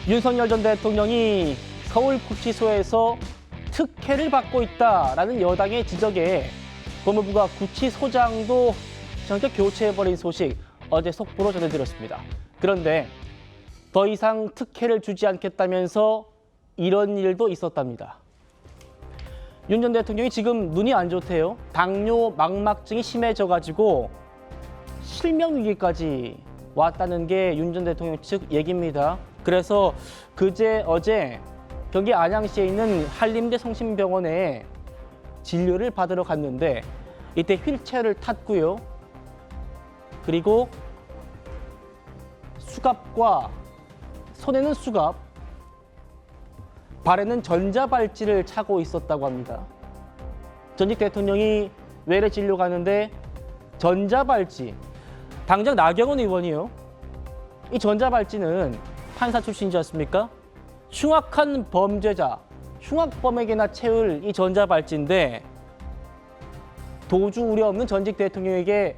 윤석열 전 대통령이 서울구치소에서 특혜를 받고 있다라는 여당의 지적에 법무부가 구치소장도 전격 교체해버린 소식 어제 속보로 전해드렸습니다. 그런데 더 이상 특혜를 주지 않겠다면서 이런 일도 있었답니다. 윤 전 대통령이 지금 눈이 안 좋대요. 당뇨 망막증이 심해져가지고 실명 위기까지 왔다는 게 윤 전 대통령 측 얘기입니다. 그래서 어제 경기 안양시에 있는 한림대 성심병원에 진료를 받으러 갔는데 이때 휠체어를 탔고요. 그리고 수갑과 손에는 수갑, 발에는 전자발찌를 차고 있었다고 합니다. 전직 대통령이 외래 진료 가는데 전자발찌, 당장 나경원 의원이요. 이 전자발찌는 판사 출신이지 않습니까? 흉악한 범죄자, 흉악범에게나 채울 이 전자발찌인데 도주 우려 없는 전직 대통령에게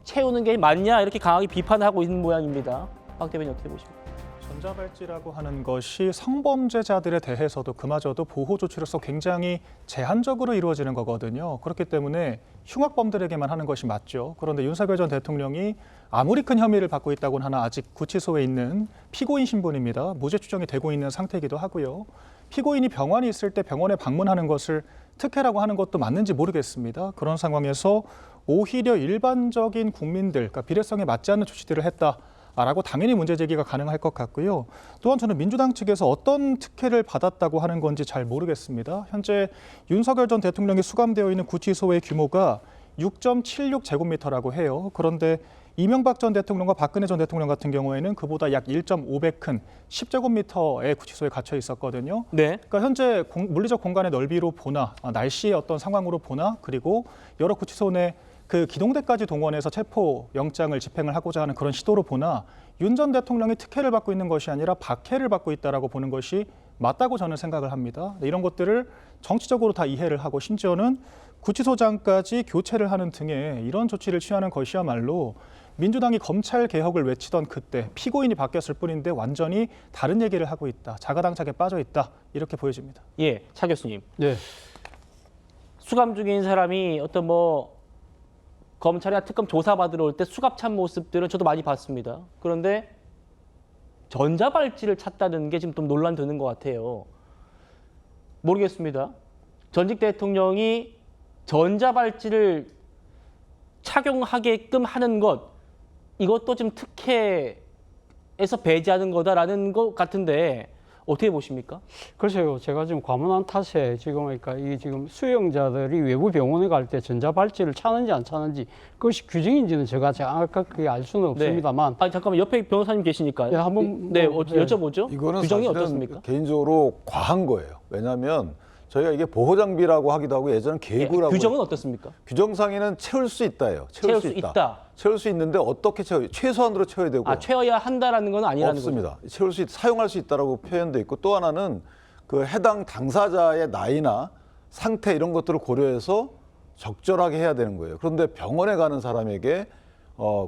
채우는 게 맞냐 이렇게 강하게 비판하고 있는 모양입니다. 박 대변인 어떻게 보십니까? 전자발찌라고 하는 것이 성범죄자들에 대해서도 그마저도 보호 조치로서 굉장히 제한적으로 이루어지는 거거든요. 그렇기 때문에 흉악범들에게만 하는 것이 맞죠. 그런데 윤석열 전 대통령이 아무리 큰 혐의를 받고 있다고는 하나 아직 구치소에 있는 피고인 신분입니다. 무죄 추정이 되고 있는 상태이기도 하고요. 피고인이 병원에 있을 때 병원에 방문하는 것을 특혜라고 하는 것도 맞는지 모르겠습니다. 그런 상황에서 오히려 일반적인 국민들, 그러니까 비례성에 맞지 않는 조치들을 했다라고 당연히 문제 제기가 가능할 것 같고요. 또한 저는 민주당 측에서 어떤 특혜를 받았다고 하는 건지 잘 모르겠습니다. 현재 윤석열 전 대통령이 수감되어 있는 구치소의 규모가 6.76제곱미터라고 해요. 그런데 이명박 전 대통령과 박근혜 전 대통령 같은 경우에는 그보다 약 1.5배 큰 10제곱미터의 구치소에 gat혀 있었거든요. 네. 그러니까 현재 물리적 공간의 넓이로 보나 날씨의 어떤 상황으로 보나 그리고 여러 구치소 내 그 기동대까지 동원해서 체포 영장을 집행을 하고자 하는 그런 시도로 보나 윤 전 대통령이 특혜를 받고 있는 것이 아니라 박해를 받고 있다라고 보는 것이 맞다고 저는 생각을 합니다. 이런 것들을 정치적으로 다 이해를 하고 심지어는 구치소장까지 교체를 하는 등의 이런 조치를 취하는 것이야말로 민주당이 검찰 개혁을 외치던 그때 피고인이 바뀌었을 뿐인데 완전히 다른 얘기를 하고 있다. 자가당착에 빠져 있다. 이렇게 보여집니다. 예, 차 교수님. 네. 수감 중인 사람이 어떤 검찰이나 특검 조사받으러 올 때 수갑 찬 모습들은 저도 많이 봤습니다. 그런데 전자발찌를 찼다는 게 지금 좀 논란되는 것 같아요. 모르겠습니다. 전직 대통령이 전자발찌를 착용하게끔 하는 것, 이것도 지금 특혜에서 배제하는 거다라는 것 같은데 어떻게 보십니까? 글쎄요, 제가 지금 과문한 탓에 지금 그러니까 이 지금 수용자들이 외부 병원에 갈 때 전자발찌를 차는지 안 차는지 그것이 규정인지는 제가 정확하게 알 수는 없습니다만. 아 잠깐만 옆에 변호사님 계시니까 네, 한번 네, 뭐, 여쭤보죠. 이거는 규정이 사실은 어떻습니까? 개인적으로 과한 거예요. 왜냐하면 저희가 이게 보호 장비라고 하기도 하고 예전엔 계구라고 규정은 어떻습니까? 규정상에는 채울 수 있다예요. 채울 수 있다. 채울 수 있는데 어떻게 채워? 최소한으로 채워야 되고 아 채워야 한다라는 건 아니라는 거죠. 없습니다. 채울 수 사용할 수 있다라고 표현돼 있고 또 하나는 그 해당 당사자의 나이나 상태 이런 것들을 고려해서 적절하게 해야 되는 거예요. 그런데 병원에 가는 사람에게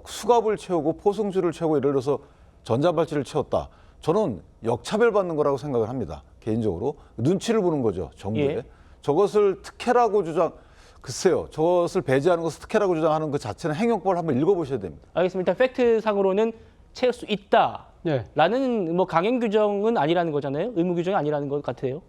수갑을 채우고 포승줄을 채우고 예를 들어서 전자발찌를 채웠다. 저는 역차별받는 거라고 생각을 합니다. 개인적으로 눈치를 보는 거죠. 정부에. 예. 저것을 특혜라고 글쎄요. 저것을 배제하는 것을 특혜라고 주장하는 그 자체는 행정법을 한번 읽어보셔야 됩니다. 알겠습니다. 팩트상으로는 채울 수 있다라는 강행 규정은 아니라는 거잖아요. 의무 규정이 아니라는 것 같아요.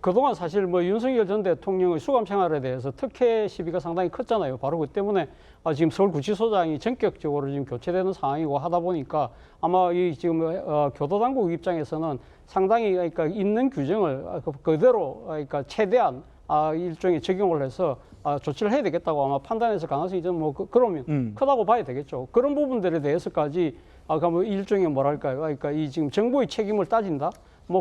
그동안 사실 윤석열 전 대통령의 수감 생활에 대해서 특혜 시비가 상당히 컸잖아요. 바로 그 때문에 지금 서울구치소장이 전격적으로 지금 교체되는 상황이고 하다 보니까 아마 이 지금 교도당국 입장에서는 상당히 그러니까 있는 규정을 그대로 그러니까 최대한 일종의 적용을 해서 조치를 해야 되겠다고 아마 판단해서 가능성이 좀 그러면 크다고 봐야 되겠죠. 그런 부분들에 대해서까지 일종의 뭐랄까요? 그러니까 이 지금 정부의 책임을 따진다.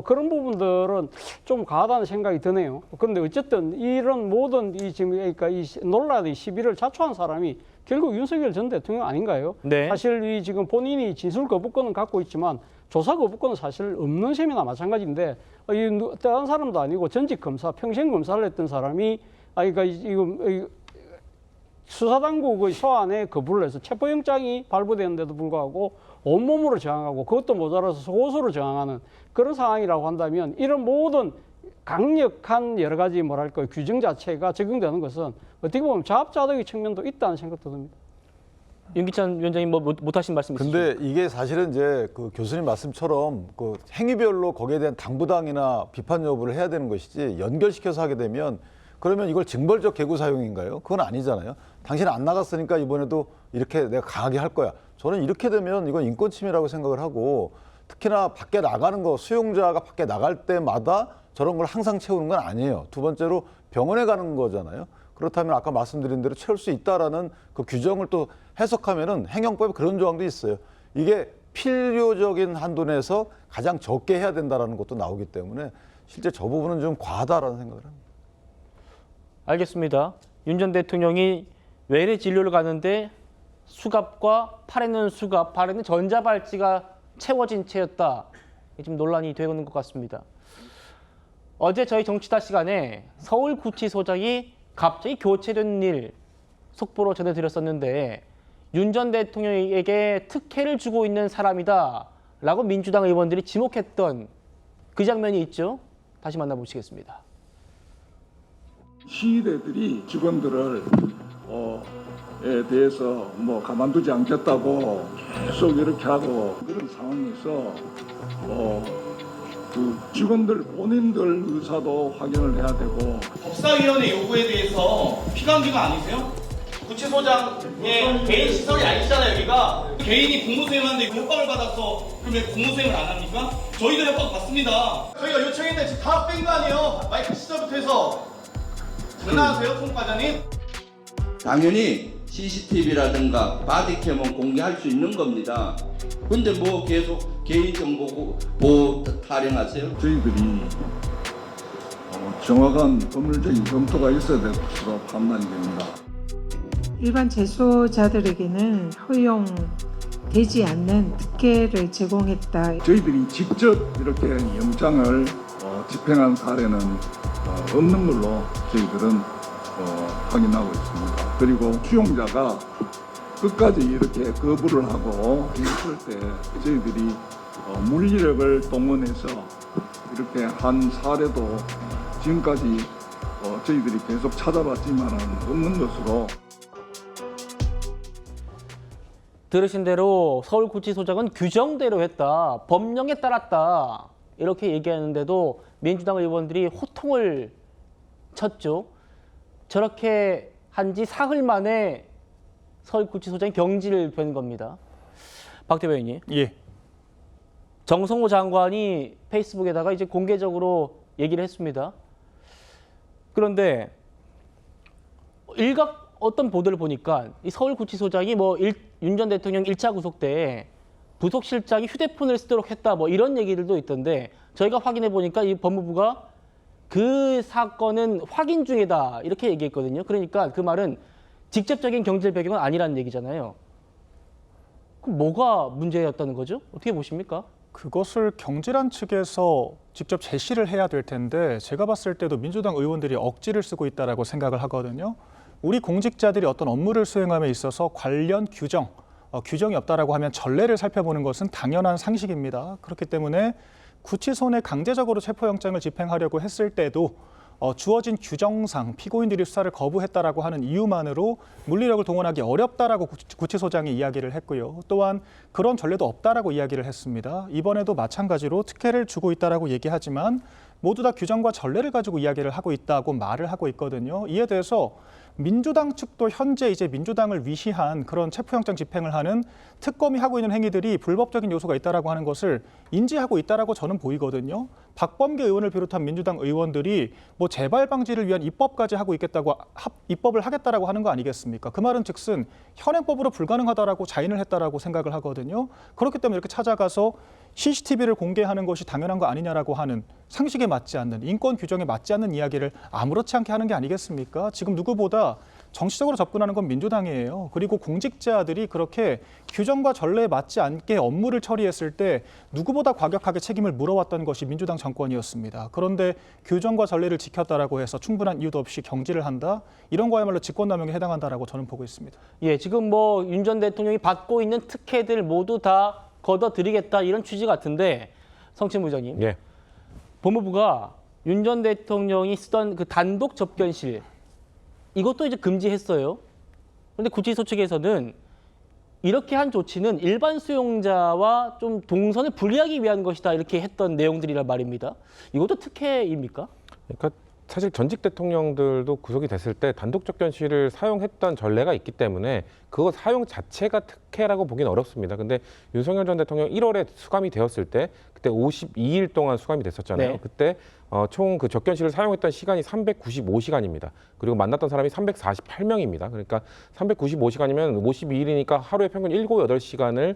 그런 부분들은 좀 과하다는 생각이 드네요. 그런데 어쨌든 이런 모든 그러니까 이 논란의 시비를 자초한 사람이 결국 윤석열 전 대통령 아닌가요? 네. 사실 이 지금 본인이 진술 거부권은 갖고 있지만 조사 거부권은 사실 없는 셈이나 마찬가지인데 다른 사람도 아니고 전직 검사, 평생 검사를 했던 사람이 그러니까 지금 수사당국의 소환에 거부를 해서 체포영장이 발부되는데도 불구하고 온몸으로 저항하고 그것도 모자라서 속옷으로 저항하는 그런 상황이라고 한다면 이런 모든 강력한 여러 가지 뭐랄까 규정 자체가 적용되는 것은 어떻게 보면 자업자득의 측면도 있다는 생각도 듭니다. 윤기찬 위원장님 뭐 못하신 말씀 있으시죠? 근데 이게 사실은 이제 그 교수님 말씀처럼 그 행위별로 거기에 대한 당부당이나 비판 여부를 해야 되는 것이지 연결시켜서 하게 되면 그러면 이걸 징벌적 개구 사용인가요? 그건 아니잖아요. 당신 안 나갔으니까 이번에도 이렇게 내가 강하게 할 거야. 저는 이렇게 되면 이건 인권 침해라고 생각을 하고 특히나 밖에 나가는 거 수용자가 밖에 나갈 때마다 저런 걸 항상 채우는 건 아니에요. 두 번째로 병원에 가는 거잖아요. 그렇다면 아까 말씀드린 대로 채울 수 있다라는 그 규정을 또 해석하면은 행정법에 그런 조항도 있어요. 이게 필요적인 한도 내에서 가장 적게 해야 된다라는 것도 나오기 때문에 실제 저 부분은 좀 과하다라는 생각을 합니다. 알겠습니다. 윤 전 대통령이 외래 진료를 가는데 수갑과 팔에는 수갑, 발에는 전자발찌가 채워진 채였다. 지금 논란이 되고 있는 것 같습니다. 어제 저희 정치다 시간에 서울구치소장이 갑자기 교체된 일 속보로 전해드렸었는데 윤 전 대통령에게 특혜를 주고 있는 사람이다 라고 민주당 의원들이 지목했던 그 장면이 있죠. 다시 만나보시겠습니다. 시위대들이 직원들을 에 대해서 뭐 가만두지 않겠다고 계속 이렇게 하고 그런 상황에서 그 직원들 본인들 의사도 확인을 해야 되고 법사위원회 요구에 대해서 피감기가 아니세요? 구치소장의 개인 시설이 아니잖아요. 여기가 개인이 공무수행하는데 협박을 받아서 그러면 공무수행을 안 합니까? 저희도 협박 받습니다. 저희가 요청했는데 지금 다 뺀 거 아니에요? 마이크 시절부터 해서 장난하세요, 총과장님? 당연히 CCTV라든가 바디캠은 공개할 수 있는 겁니다. 근데 뭐 계속 개인정보 보호 타령하세요? 저희들이 정확한 법률적인 검토가 있어야 될 것으로 판단이 됩니다. 일반 재소자들에게는 허용되지 않는 특혜를 제공했다. 저희들이 직접 이렇게 영장을 집행한 사례는 없는 걸로 저희들은 확인하고 있습니다. 그리고 수용자가 끝까지 이렇게 거부를 하고 있을 때 저희들이 물리력을 동원해서 이렇게 한 사례도 지금까지 저희들이 계속 찾아봤지만은 없는 것으로. 들으신 대로 서울구치소장은 규정대로 했다, 법령에 따랐다 이렇게 얘기하는데도 민주당 의원들이 호통을 쳤죠. 저렇게 한 지 사흘 만에 서울구치소장이 경질을 된 겁니다. 박 대변인님, 예. 정성호 장관이 페이스북에다가 이제 공개적으로 얘기를 했습니다. 그런데 일각 어떤 보도를 보니까 이 서울구치소장이 뭐 윤 전 대통령 1차 구속 때 부속실장이 휴대폰을 쓰도록 했다 뭐 이런 얘기들도 있던데 저희가 확인해 보니까 이 법무부가 그 사건은 확인 중이다 이렇게 얘기했거든요. 그러니까 그 말은 직접적인 경질 배경은 아니라는 얘기잖아요. 그럼 뭐가 문제였다는 거죠? 어떻게 보십니까? 그것을 경질한 측에서 직접 제시를 해야 될 텐데 제가 봤을 때도 민주당 의원들이 억지를 쓰고 있다라고 생각을 하거든요. 우리 공직자들이 어떤 업무를 수행함에 있어서 관련 규정이 없다라고 하면 전례를 살펴보는 것은 당연한 상식입니다. 그렇기 때문에 구치소 내 강제적으로 체포영장을 집행하려고 했을 때도 주어진 규정상 피고인들이 수사를 거부했다라고 하는 이유만으로 물리력을 동원하기 어렵다라고 구치소장이 이야기를 했고요. 또한 그런 전례도 없다라고 이야기를 했습니다. 이번에도 마찬가지로 특혜를 주고 있다라고 얘기하지만 모두 다 규정과 전례를 가지고 이야기를 하고 있다고 말을 하고 있거든요. 이에 대해서 민주당 측도 현재 이제 민주당을 위시한 그런 체포영장 집행을 하는 특검이 하고 있는 행위들이 불법적인 요소가 있다라고 하는 것을 인지하고 있다라고 저는 보이거든요. 박범계 의원을 비롯한 민주당 의원들이 뭐 재발 방지를 위한 입법까지 하고 있겠다고 입법을 하겠다라고 하는 거 아니겠습니까? 그 말은 즉슨 현행법으로 불가능하다라고 자인을 했다라고 생각을 하거든요. 그렇기 때문에 이렇게 찾아가서 CCTV를 공개하는 것이 당연한 거 아니냐라고 하는 상식에 맞지 않는 인권 규정에 맞지 않는 이야기를 아무렇지 않게 하는 게 아니겠습니까? 지금 누구보다 정치적으로 접근하는 건 민주당이에요. 그리고 공직자들이 그렇게 규정과 전례에 맞지 않게 업무를 처리했을 때 누구보다 과격하게 책임을 물어왔던 것이 민주당 정권이었습니다. 그런데 규정과 전례를 지켰다라고 해서 충분한 이유도 없이 경질을 한다? 이런 거야말로 직권남용에 해당한다라고 저는 보고 있습니다. 예, 지금 뭐 윤 전 대통령이 받고 있는 특혜들 모두 다 걷어드리겠다 이런 취지 같은데 성침 부장님, 예. 법무부가 윤 전 대통령이 쓰던 그 단독 접견실 이것도 이제 금지했어요. 그런데 구치소 측에서는 이렇게 한 조치는 일반 수용자와 좀 동선을 분리하기 위한 것이다 이렇게 했던 내용들이란 말입니다. 이것도 특혜입니까? 그러니까 사실 전직 대통령들도 구속이 됐을 때 단독 접견실을 사용했던 전례가 있기 때문에 그거 사용 자체가 특혜라고 보기는 어렵습니다. 근데 윤석열 전 대통령 1월에 수감이 되었을 때 그때 52일 동안 수감이 됐었잖아요. 네. 그때 총 그 접견실을 사용했던 시간이 395시간입니다. 그리고 만났던 사람이 348명입니다. 그러니까 395시간이면 52일이니까 하루에 평균 7, 8시간을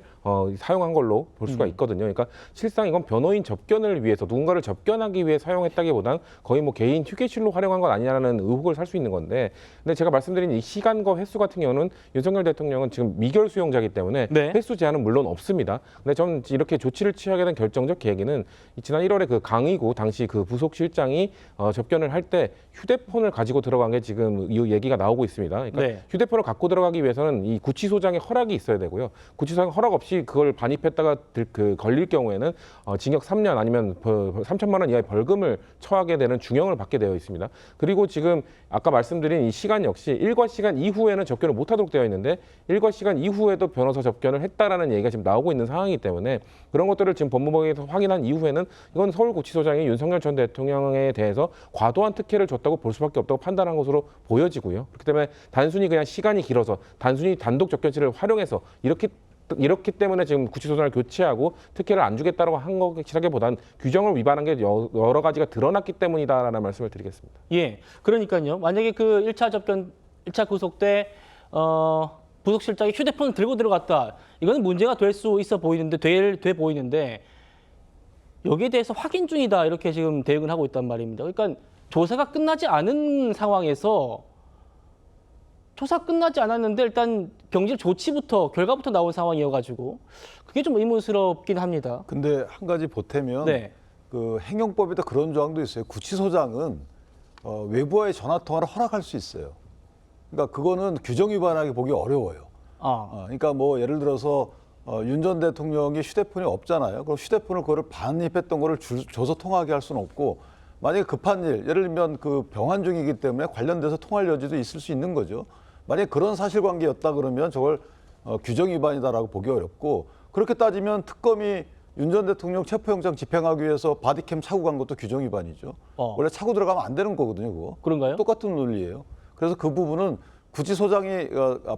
사용한 걸로 볼 수가 있거든요. 그러니까 실상 이건 변호인 접견을 위해서 누군가를 접견하기 위해 사용했다기보단 거의 뭐 개인 휴게실로 활용한 건 아니냐는 의혹을 살 수 있는 건데, 근데 제가 말씀드린 이 시간과 횟수 같은 경우는 윤석열 대통령은 지금 미결 수용자이기 때문에 네. 횟수 제한은 물론 없습니다. 근데 저는 이렇게 조치를 취하게 된 결정적 계기는 지난 1월에 그 강의구 당시 그 부속실장이 접견을 할 때 휴대폰을 가지고 들어간 게 지금 이 얘기가 나오고 있습니다. 그러니까 네. 휴대폰을 갖고 들어가기 위해서는 이 구치소장의 허락이 있어야 되고요. 구치소장 허락 없이 그걸 반입했다가 걸릴 경우에는 징역 3년 아니면 3천만 원 이하의 벌금을 처하게 되는 중형을 받게 되어 있습니다. 그리고 지금 아까 말씀드린 이 시간 역시 일과 시간 이후에는 접견을 못하도록 되어 있는데 일과 시간 이후에도 변호사 접견을 했다라는 얘기가 지금 나오고 있는 상황이기 때문에 그런 것들을 지금 법무부에서 확인한 이후에는 이건 서울구치소장이 윤석열 전 대통령에 대해서 과도한 특혜를 줬다고 볼 수밖에 없다고 판단한 것으로 보여지고요. 그렇기 때문에 단순히 그냥 시간이 길어서 단순히 단독 접견실을 활용해서 이렇기 때문에 지금 구치소장을 교체하고 특혜를 안 주겠다고 한 것이라기보단 규정을 위반한 게 여러 가지가 드러났기 때문이다라는 말씀을 드리겠습니다. 예, 그러니까요. 만약에 그 1차 접견, 1차 구속 때 부속실장이 휴대폰을 들고 들어갔다. 이거는 문제가 될 수 있어 보이는데, 돼 보이는데 여기에 대해서 확인 중이다 이렇게 지금 대응을 하고 있단 말입니다. 그러니까 조사가 끝나지 않은 상황에서 조사 끝나지 않았는데 일단 경질 조치부터 결과부터 나온 상황이어가지고 그게 좀 의문스럽긴 합니다. 근데 한 가지 보태면 네. 그 행정법에도 그런 조항도 있어요. 구치소장은 외부와의 전화 통화를 허락할 수 있어요. 그러니까 그거는 규정 위반하게 보기 어려워요. 그러니까 뭐 예를 들어서 윤 전 대통령이 휴대폰이 없잖아요. 그럼 휴대폰을 그거를 반입했던 거를 줘서 통화하게 할 수는 없고, 만약에 급한 일, 예를 들면 그 병환 중이기 때문에 관련돼서 통할 여지도 있을 수 있는 거죠. 만약에 그런 사실관계였다 그러면 저걸 규정 위반이다라고 보기 어렵고, 그렇게 따지면 특검이 윤 전 대통령 체포영장 집행하기 위해서 바디캠 차고 간 것도 규정 위반이죠. 원래 차고 들어가면 안 되는 거거든요, 그거. 그런가요? 똑같은 논리예요. 그래서 그 부분은 구치소장이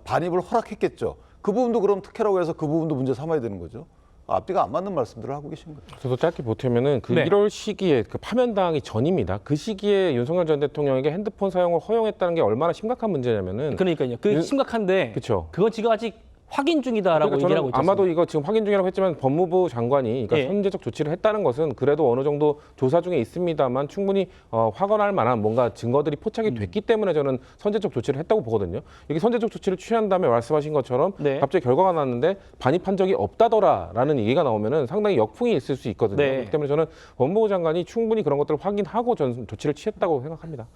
반입을 허락했겠죠. 그 부분도 그럼 특혜라고 해서 그 부분도 문제 삼아야 되는 거죠. 앞뒤가 안 맞는 말씀들을 하고 계신 거예요. 저도 짧게 보태면은 그 네. 1월 시기에 그 파면당하기 전입니다. 그 시기에 윤석열 전 대통령에게 핸드폰 사용을 허용했다는 게 얼마나 심각한 문제냐면은 그러니까요. 그 심각한데 그쵸. 그건 지금 아직 확인 중이다라고 그러니까 얘기를 하고 저는 있죠. 아마도 이거 지금 확인 중이라고 했지만 법무부 장관이 그러니까 예. 선제적 조치를 했다는 것은 그래도 어느 정도 조사 중에 있습니다만 충분히 확언할 만한 뭔가 증거들이 포착이 됐기 때문에 저는 선제적 조치를 했다고 보거든요. 이게 선제적 조치를 취한 다음에 말씀하신 것처럼 네. 갑자기 결과가 났는데 반입한 적이 없다더라라는 얘기가 나오면은 상당히 역풍이 있을 수 있거든요. 네. 그렇기 때문에 저는 법무부 장관이 충분히 그런 것들을 확인하고 저는 조치를 취했다고 생각합니다.